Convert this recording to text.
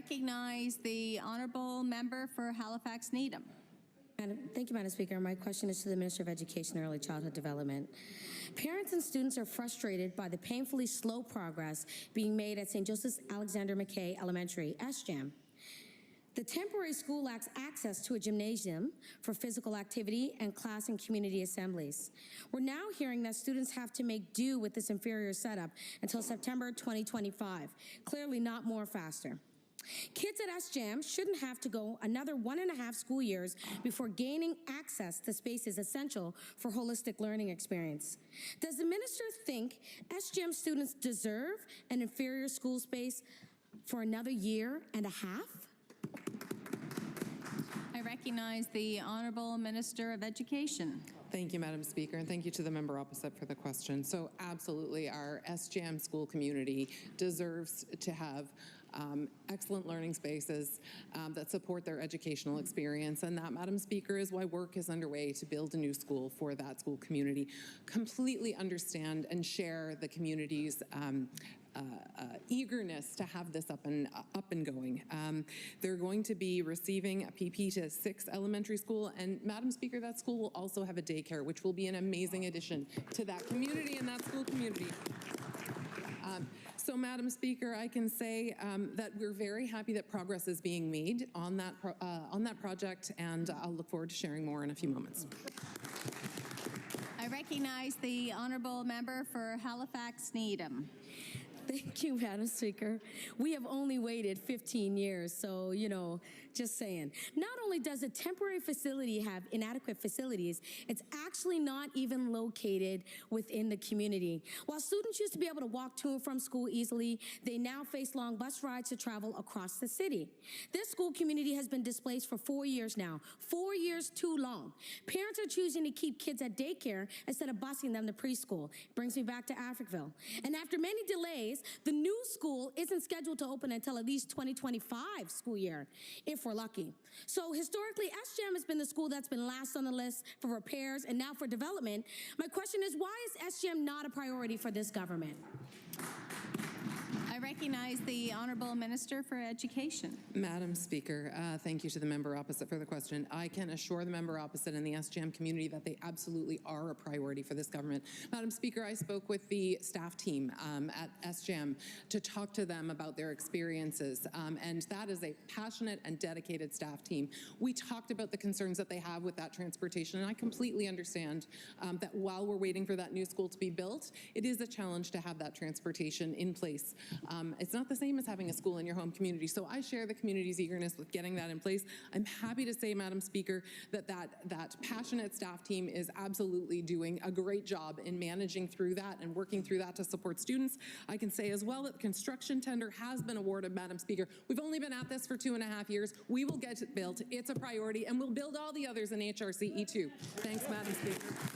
recognize the honourable member for Halifax Needham. Thank you, Madam Speaker. My question is to the Minister of Education and Early Childhood Development. Parents and students are frustrated by the painfully slow progress being made at St. Joseph's Alexander McKay Elementary, SJAM. The temporary school lacks access to a gymnasium for physical activity and class and community assemblies. We're now hearing that students have to make do with this inferior setup until September 2025. Clearly not more faster. Kids at SJAM shouldn't have to go another 1.5 school years before gaining access to spaces essential for holistic learning experience. Does the minister think SJAM students deserve an inferior school space for another 1.5 years? I recognize the Honourable Minister of Education. Thank you, Madam Speaker, and thank you to the member opposite for the question. So absolutely, our SJAM school community deserves to have excellent learning spaces that support their educational experience, and that, Madam Speaker, is why work is underway to build a new school for that school community. Completely understand and share the community's eagerness to have this up and going. They're going to be receiving a PP to 6 elementary school, and Madam Speaker, that school will also have a daycare, which will be an amazing addition to that community and that school community. So, Madam Speaker, I can say that we're very happy that progress is being made on that project, and I'll look forward to sharing more in a few moments. I recognize the honourable member for Halifax Needham. Thank you, Madam Speaker. We have only waited 15 years, so, you know, just saying. Not only does a temporary facility have inadequate facilities, it's actually not even located within the community. While students used to be able to walk to and from school easily, they now face long bus rides to travel across the city. This school community has been displaced for 4 years now. 4 years too long. Parents are choosing to keep kids at daycare instead of busing them to preschool. Brings me back to Africville. And after many delays, the new school isn't scheduled to open until at least 2025 school year, if we're lucky. So historically, SJAM has been the school that's been last on the list for repairs and now for development. My question is, why is SJAM not a priority for this government? I recognize the Honourable Minister for Education. Madam Speaker, thank you to the member opposite for the question. I can assure the member opposite and the SJAM community that they absolutely are a priority for this government. Madam Speaker, I spoke with the staff team at SJAM to talk to them about their experiences, and that is a passionate and dedicated staff team. We talked about the concerns that they have with that transportation, and I completely understand that while we're waiting for that new school to be built, it is a challenge to have that transportation in place. It's not the same as having a school in your home community. So I share the community's eagerness with getting that in place. I'm happy to say, Madam Speaker, that passionate staff team is absolutely doing a great job in managing through that and working through that to support students. I can say as well that the construction tender has been awarded, Madam Speaker. We've only been at this for 2.5 years. We will get it built. It's a priority, and we'll build all the others in HRCE too. Thanks, Madam Speaker.